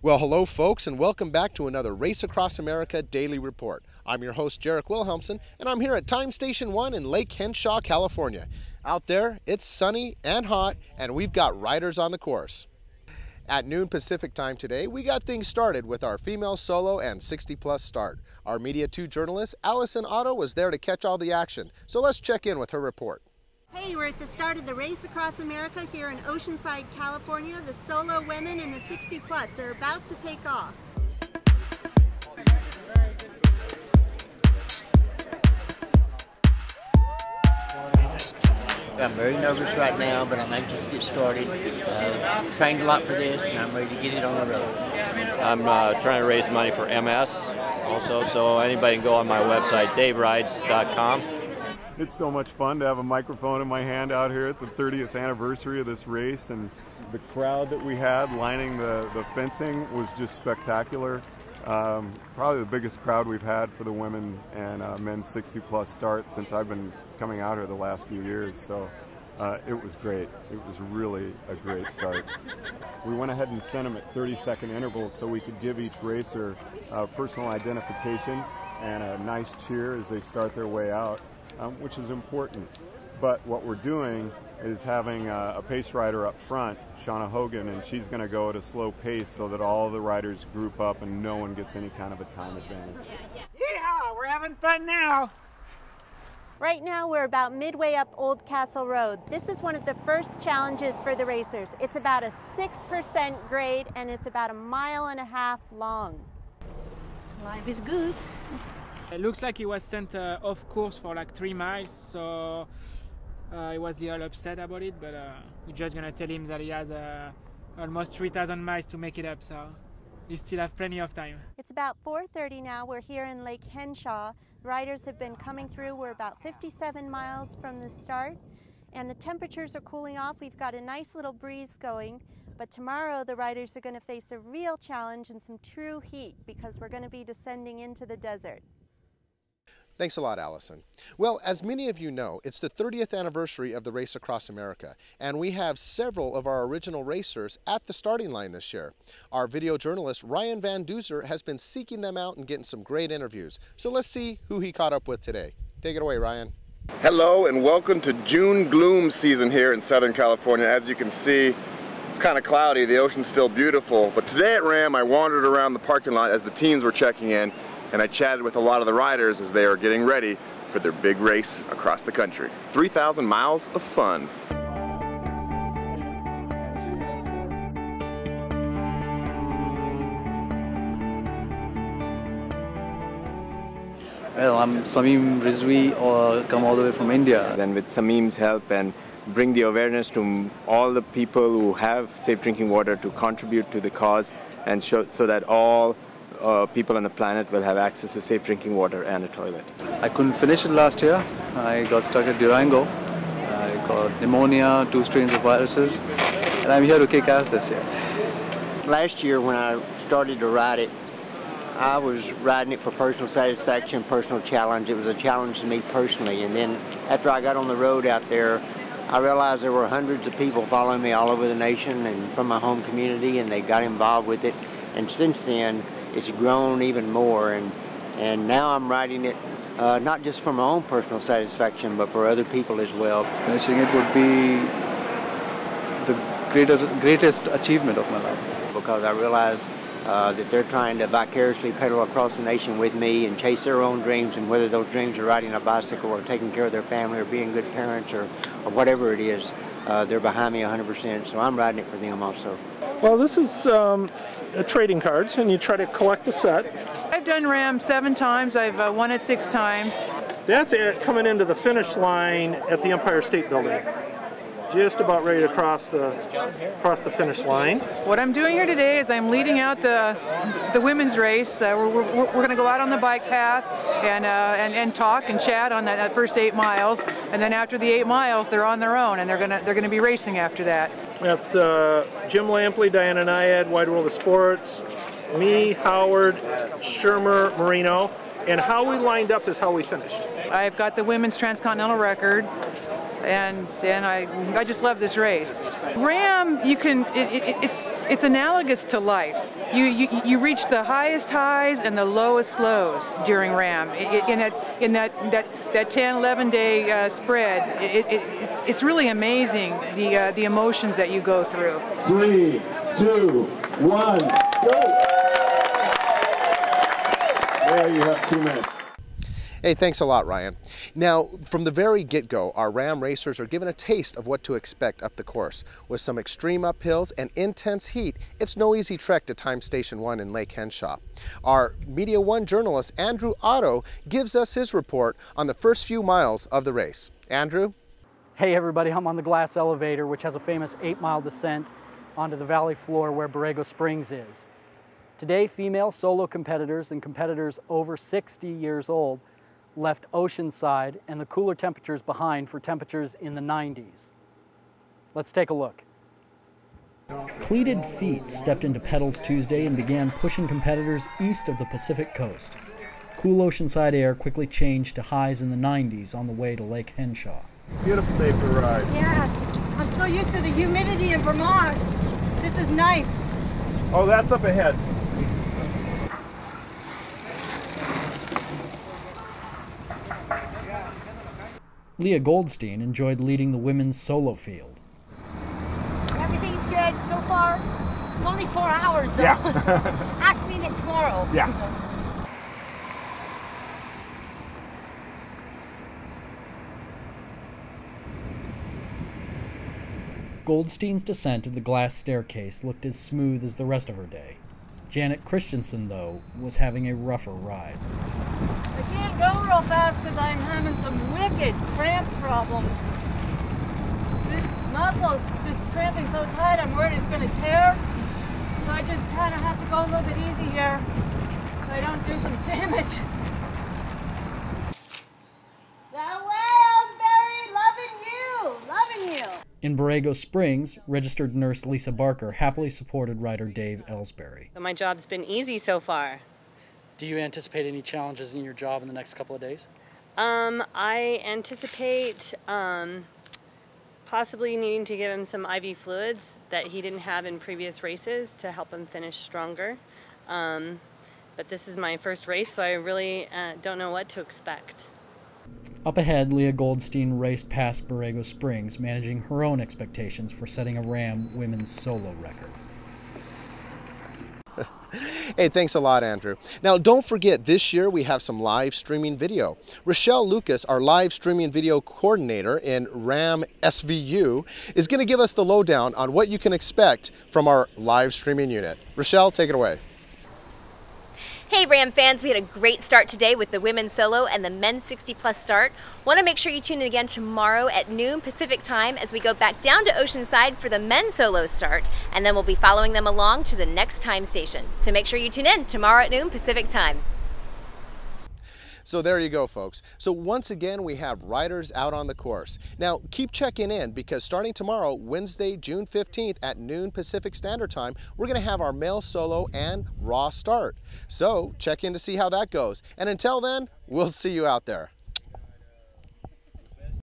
Well, hello folks, and welcome back to another Race Across America Daily Report. I'm your host, Jarek Wilhelmsen, and I'm here at Time Station 1 in Lake Henshaw, California. Out there, it's sunny and hot, and we've got riders on the course. At noon Pacific time today, we got things started with our female solo and 60-plus start. Our Media 2 journalist, Allison Otto, was there to catch all the action, so let's check in with her report. Hey, we're at the start of the Race Across America here in Oceanside, California. The solo women and the 60-plus are about to take off. I'm very nervous right now, but I'm anxious to get started. Trained a lot for this, and I'm ready to get it on the road. I'm trying to raise money for MS also, so anybody can go on my website, daverides.com. It's so much fun to have a microphone in my hand out here at the 30th anniversary of this race, and the crowd that we had lining the fencing was just spectacular. Probably the biggest crowd we've had for the women and men's 60-plus start since I've been coming out here the last few years, so it was great. It was really a great start. We went ahead and sent them at 30-second intervals so we could give each racer personal identification and a nice cheer as they start their way out. Which is important. But what we're doing is having a pace rider up front, Shauna Hogan, and she's going to go at a slow pace so that all the riders group up and no one gets any kind of a time advantage. Yeehaw! We're having fun now! Right now we're about midway up Old Castle Road. This is one of the first challenges for the racers. It's about a 6% grade and it's about 1.5 miles long. Life is good. It looks like he was sent off course for like 3 miles, so he was a little upset about it, but we're just gonna tell him that he has almost 3,000 miles to make it up, so he still have plenty of time. It's about 4:30 now. We're here in Lake Henshaw. Riders have been coming through. We're about 57 miles from the start, and the temperatures are cooling off. We've got a nice little breeze going. But tomorrow the riders are going to face a real challenge and some true heat because we're going to be descending into the desert. Thanks a lot, Allison. Well, as many of you know, it's the 30th anniversary of the Race Across America, and we have several of our original racers at the starting line this year. Our video journalist, Ryan Van Duzer, has been seeking them out and getting some great interviews. So let's see who he caught up with today. Take it away, Ryan. Hello, and welcome to June gloom season here in Southern California. As you can see, it's kind of cloudy, the ocean's still beautiful, but today at RAAM I wandered around the parking lot as the teams were checking in, and I chatted with a lot of the riders as they are getting ready for their big race across the country. 3,000 miles of fun. Well, I'm Samim Rizvi, come all the way from India. And with Samim's help and bring the awareness to all the people who have safe drinking water to contribute to the cause and so that all people on the planet will have access to safe drinking water and a toilet. I couldn't finish it last year. I got stuck at Durango. I got pneumonia, 2 strains of viruses, and I'm here to kick ass this year. Last year when I started to ride it, I was riding it for personal satisfaction, personal challenge. It was a challenge to me personally, and then after I got on the road out there, I realized there were hundreds of people following me all over the nation and from my home community, and they got involved with it. And since then, it's grown even more, and now I'm riding it not just for my own personal satisfaction, but for other people as well. Finishing it would be the greatest achievement of my life. Because I realized that they're trying to vicariously pedal across the nation with me and chase their own dreams, and whether those dreams are riding a bicycle or taking care of their family or being good parents or whatever it is, they're behind me 100%, so I'm riding it for them also. Well, this is trading cards, and you try to collect the set. I've done RAAM 7 times. I've won it 6 times. That's it, coming into the finish line at the Empire State Building. Just about ready to cross the finish line. What I'm doing here today is I'm leading out the women's race. We're going to go out on the bike path and talk and chat on that first 8 miles, and then after the 8 miles, they're on their own, and they're going to be racing after that. That's Jim Lampley, Diana Nyad, Wide World of Sports, me, Howard, Shermer, Marino, and how we lined up is how we finished. I've got the women's transcontinental record. And I just love this race. RAAM, it's analogous to life. you reach the highest highs and the lowest lows during RAAM in that 10, 11 day spread. It's really amazing the emotions that you go through. 3, 2, 1, go! There you have 2 minutes. Hey, thanks a lot, Ryan. Now, from the very get-go, our RAAM racers are given a taste of what to expect up the course. With some extreme uphills and intense heat, it's no easy trek to Time Station 1 in Lake Henshaw. Our Media One journalist, Andrew Otto, gives us his report on the first few miles of the race. Andrew? Hey everybody, I'm on the glass elevator, which has a famous 8-mile descent onto the valley floor where Borrego Springs is. Today, female solo competitors and competitors over 60 years old left Oceanside and the cooler temperatures behind for temperatures in the 90s. Let's take a look. Cleated feet stepped into pedals Tuesday and began pushing competitors east of the Pacific coast. Cool Oceanside air quickly changed to highs in the 90s on the way to Lake Henshaw. Beautiful day for a ride. Yes, I'm so used to the humidity in Vermont. This is nice. Oh, that's up ahead. Leah Goldstein enjoyed leading the women's solo field. Everything's good so far. It's only 4 hours though. Yeah. Ask me that tomorrow. Yeah. Goldstein's descent of the glass staircase looked as smooth as the rest of her day. Janet Christensen, though, was having a rougher ride. I can't go real fast because I'm having some wicked cramp problems. This muscle's just cramping so tight I'm worried it's going to tear. So I just kind of have to go a little bit easy here so I don't do some damage. In Borrego Springs, registered nurse Lisa Barker happily supported rider Dave Ellsbury. My job's been easy so far. Do you anticipate any challenges in your job in the next couple of days? I anticipate possibly needing to give him some IV fluids that he didn't have in previous races to help him finish stronger. But this is my first race, so I really don't know what to expect. Up ahead, Leah Goldstein raced past Borrego Springs, managing her own expectations for setting a RAAM women's solo record. Hey, thanks a lot, Andrew. Now, don't forget, this year we have some live streaming video. Rochelle Lucas, our live streaming video coordinator in RAAM SVU, is going to give us the lowdown on what you can expect from our live streaming unit. Rochelle, take it away. Hey RAAM fans, we had a great start today with the women's solo and the men's 60+ start. Want to make sure you tune in again tomorrow at noon Pacific time as we go back down to Oceanside for the men's solo start, and then we'll be following them along to the next time station. So make sure you tune in tomorrow at noon Pacific time. So there you go, folks. So once again, we have riders out on the course. Now, keep checking in because starting tomorrow, Wednesday, June 15th at noon Pacific Standard Time, we're going to have our male solo and raw start. So check in to see how that goes. And until then, we'll see you out there.